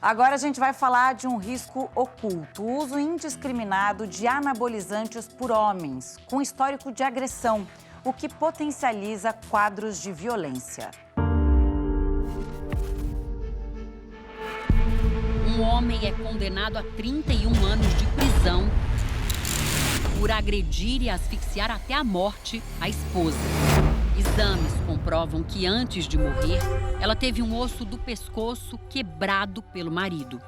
Agora a gente vai falar de um risco oculto, o uso indiscriminado de anabolizantes por homens, com histórico de agressão, o que potencializa quadros de violência. Um homem é condenado a 31 anos de prisão por agredir e asfixiar até a morte a esposa. Exames comprovam que antes de morrer, ela teve um osso do pescoço quebrado pelo marido.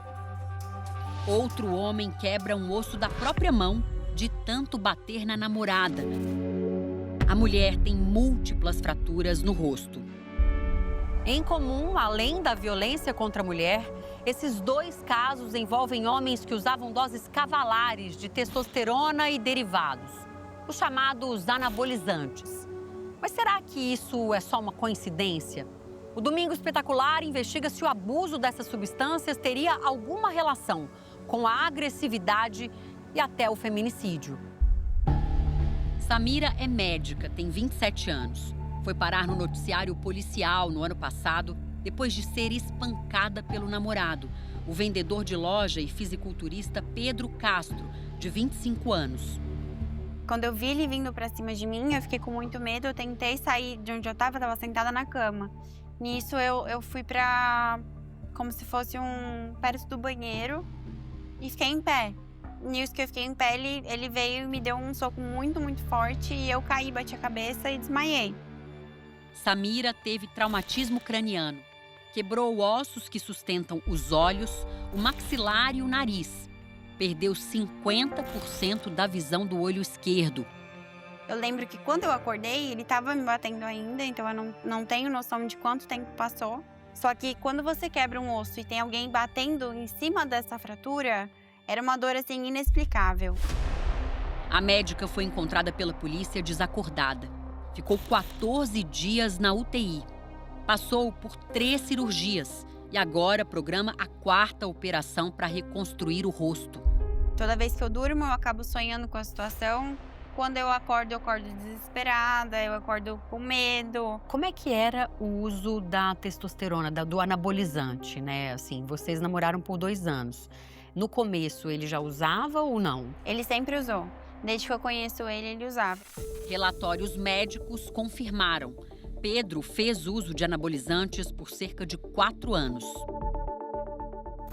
Outro homem quebra um osso da própria mão de tanto bater na namorada. A mulher tem múltiplas fraturas no rosto. Em comum, além da violência contra a mulher, esses dois casos envolvem homens que usavam doses cavalares de testosterona e derivados, os chamados anabolizantes. Mas será que isso é só uma coincidência? O Domingo Espetacular investiga se o abuso dessas substâncias teria alguma relação com a agressividade e até o feminicídio. Samira é médica, tem 27 anos. Foi parar no noticiário policial no ano passado, depois de ser espancada pelo namorado, o vendedor de loja e fisiculturista Pedro Castro, de 25 anos. Quando eu vi ele vindo pra cima de mim, eu fiquei com muito medo. Eu tentei sair de onde eu tava sentada na cama. Nisso, eu fui pra... como se fosse perto do banheiro e fiquei em pé. Nisso que eu fiquei em pé, ele veio e me deu um soco muito, muito forte e eu caí, bati a cabeça e desmaiei. Samira teve traumatismo craniano. Quebrou ossos que sustentam os olhos, o maxilar e o nariz. Perdeu 50% da visão do olho esquerdo. Eu lembro que quando eu acordei, ele estava me batendo ainda, então eu não tenho noção de quanto tempo passou. Só que quando você quebra um osso e tem alguém batendo em cima dessa fratura, era uma dor assim inexplicável. A médica foi encontrada pela polícia desacordada. Ficou 14 dias na UTI. Passou por 3 cirurgias e agora programa a 4ª operação para reconstruir o rosto. Toda vez que eu durmo, eu acabo sonhando com a situação. Quando eu acordo desesperada, eu acordo com medo. Como é que era o uso da testosterona, do anabolizante, né? Assim, vocês namoraram por 2 anos. No começo, ele já usava ou não? Ele sempre usou. Desde que eu conheço ele, ele usava. Relatórios médicos confirmaram. Pedro fez uso de anabolizantes por cerca de 4 anos.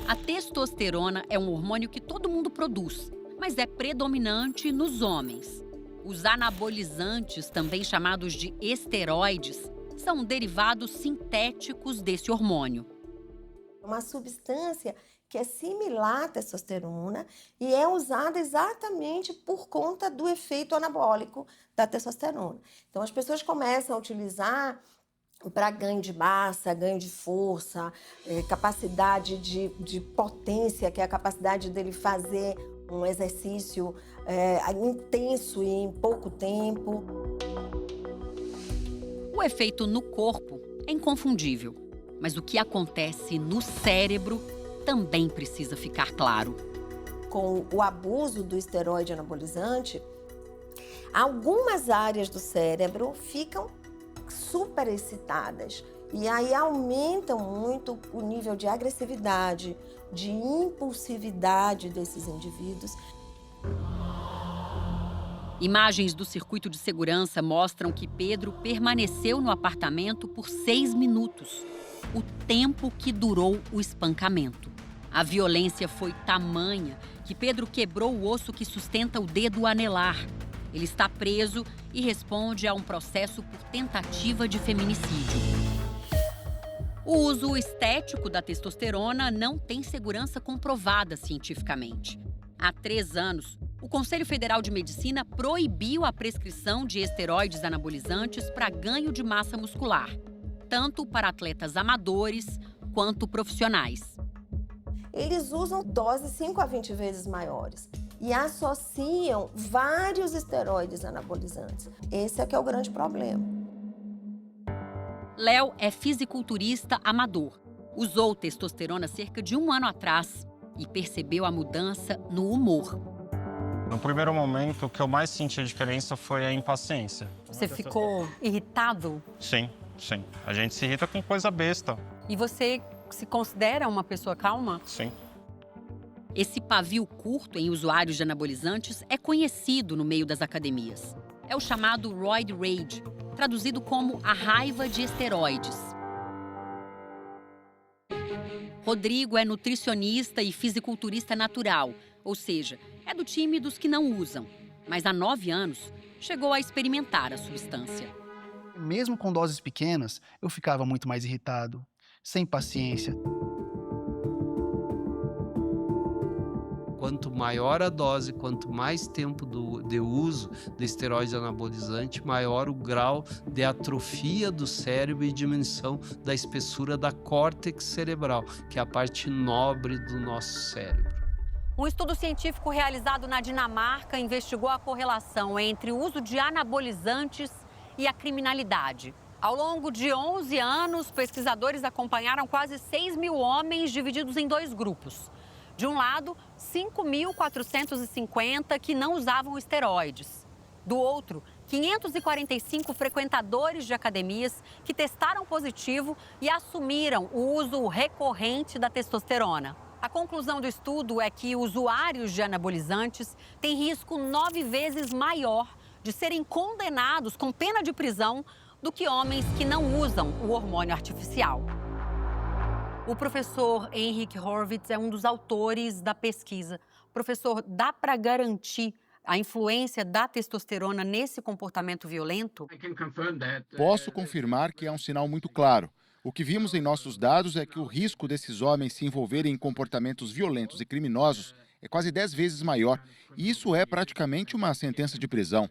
A testosterona é um hormônio que todo mundo produz, mas é predominante nos homens. Os anabolizantes, também chamados de esteroides, são derivados sintéticos desse hormônio. Uma substância que é similar à testosterona e é usada exatamente por conta do efeito anabólico da testosterona. Então, as pessoas começam a utilizar para ganho de massa, ganho de força, capacidade de potência, que é a capacidade dele fazer um exercício intenso e em pouco tempo. O efeito no corpo é inconfundível, mas o que acontece no cérebro também precisa ficar claro. Com o abuso do esteroide anabolizante, algumas áreas do cérebro ficam super excitadas e aí aumentam muito o nível de agressividade, de impulsividade desses indivíduos. Imagens do circuito de segurança mostram que Pedro permaneceu no apartamento por 6 minutos, o tempo que durou o espancamento. A violência foi tamanha que Pedro quebrou o osso que sustenta o dedo anelar. Ele está preso e responde a um processo por tentativa de feminicídio. O uso estético da testosterona não tem segurança comprovada cientificamente. Há 3 anos, o Conselho Federal de Medicina proibiu a prescrição de esteroides anabolizantes para ganho de massa muscular, tanto para atletas amadores quanto profissionais. Eles usam doses 5 a 20 vezes maiores e associam vários esteroides anabolizantes. Esse é que é o grande problema. Léo é fisiculturista amador. Usou testosterona cerca de 1 ano atrás e percebeu a mudança no humor. No primeiro momento, o que eu mais senti a diferença foi a impaciência. Você ficou irritado? Sim, sim. A gente se irrita com coisa besta. E você se considera uma pessoa calma? Sim. Esse pavio curto em usuários de anabolizantes é conhecido no meio das academias. É o chamado roid rage, traduzido como a raiva de esteroides. Rodrigo é nutricionista e fisiculturista natural, ou seja, é do time dos que não usam. Mas há 9 anos, chegou a experimentar a substância. Mesmo com doses pequenas, eu ficava muito mais irritado, sem paciência. Quanto maior a dose, quanto mais tempo de uso de esteroide anabolizante, maior o grau de atrofia do cérebro e diminuição da espessura da córtex cerebral, que é a parte nobre do nosso cérebro. Um estudo científico realizado na Dinamarca investigou a correlação entre o uso de anabolizantes e a criminalidade. Ao longo de 11 anos, pesquisadores acompanharam quase 6 mil homens divididos em 2 grupos. De um lado, 5.450 que não usavam esteroides. Do outro, 545 frequentadores de academias que testaram positivo e assumiram o uso recorrente da testosterona. A conclusão do estudo é que usuários de anabolizantes têm risco 9 vezes maior de serem condenados com pena de prisão do que homens que não usam o hormônio artificial. O professor Henrik Horvitz é um dos autores da pesquisa. Professor, dá para garantir a influência da testosterona nesse comportamento violento? Posso confirmar que é um sinal muito claro. O que vimos em nossos dados é que o risco desses homens se envolverem em comportamentos violentos e criminosos é quase 10 vezes maior. E isso é praticamente uma sentença de prisão.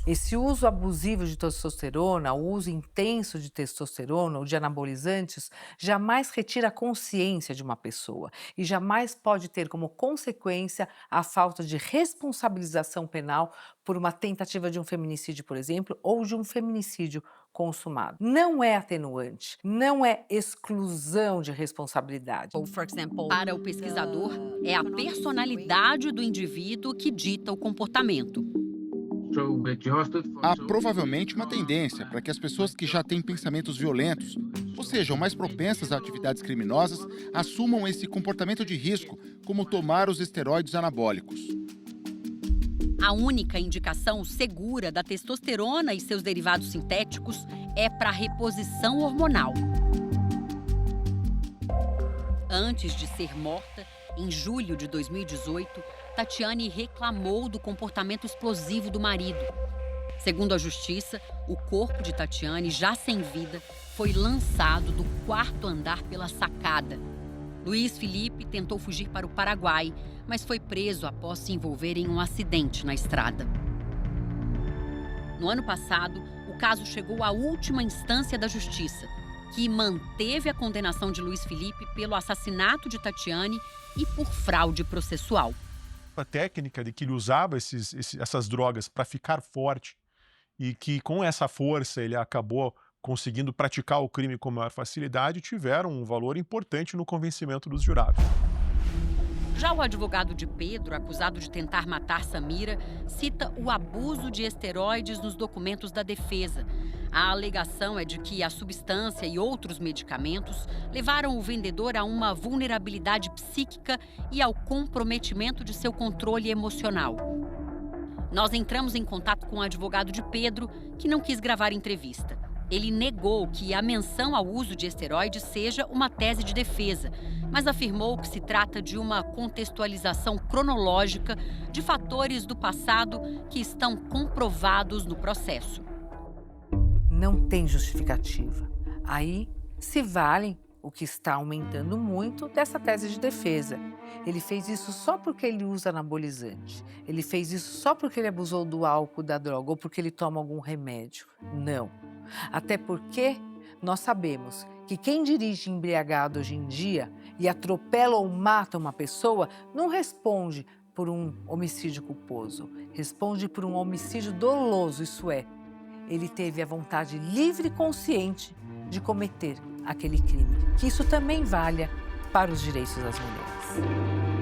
Esse uso abusivo de testosterona, o uso intenso de testosterona ou de anabolizantes, jamais retira a consciência de uma pessoa e jamais pode ter como consequência a falta de responsabilização penal por uma tentativa de um feminicídio, por exemplo, ou de um feminicídio consumado. Não é atenuante, não é exclusão de responsabilidade. Para o pesquisador, é a personalidade do indivíduo que dita o comportamento. Há provavelmente uma tendência para que as pessoas que já têm pensamentos violentos, ou sejam mais propensas a atividades criminosas, assumam esse comportamento de risco, como tomar os esteroides anabólicos. A única indicação segura da testosterona e seus derivados sintéticos é para a reposição hormonal. Antes de ser morta, em julho de 2018, Tatiane reclamou do comportamento explosivo do marido. Segundo a justiça, o corpo de Tatiane, já sem vida, foi lançado do 4º andar pela sacada. Luiz Felipe tentou fugir para o Paraguai, mas foi preso após se envolver em um acidente na estrada. No ano passado, o caso chegou à última instância da justiça, que manteve a condenação de Luiz Felipe pelo assassinato de Tatiane e por fraude processual. A técnica de que ele usava essas drogas para ficar forte e que com essa força ele acabou conseguindo praticar o crime com maior facilidade tiveram um valor importante no convencimento dos jurados. Já o advogado de Pedro, acusado de tentar matar Samira, cita o abuso de esteroides nos documentos da defesa. A alegação é de que a substância e outros medicamentos levaram o vendedor a uma vulnerabilidade psíquica e ao comprometimento de seu controle emocional. Nós entramos em contato com o advogado de Pedro, que não quis gravar entrevista. Ele negou que a menção ao uso de esteroides seja uma tese de defesa, mas afirmou que se trata de uma contextualização cronológica de fatores do passado que estão comprovados no processo. Não tem justificativa. Aí se valem o que está aumentando muito dessa tese de defesa. Ele fez isso só porque ele usa anabolizante. Ele fez isso só porque ele abusou do álcool, da droga ou porque ele toma algum remédio. Não. Até porque nós sabemos que quem dirige embriagado hoje em dia e atropela ou mata uma pessoa não responde por um homicídio culposo, responde por um homicídio doloso, isso é, ele teve a vontade livre e consciente de cometer aquele crime. Que isso também valha para os direitos das mulheres.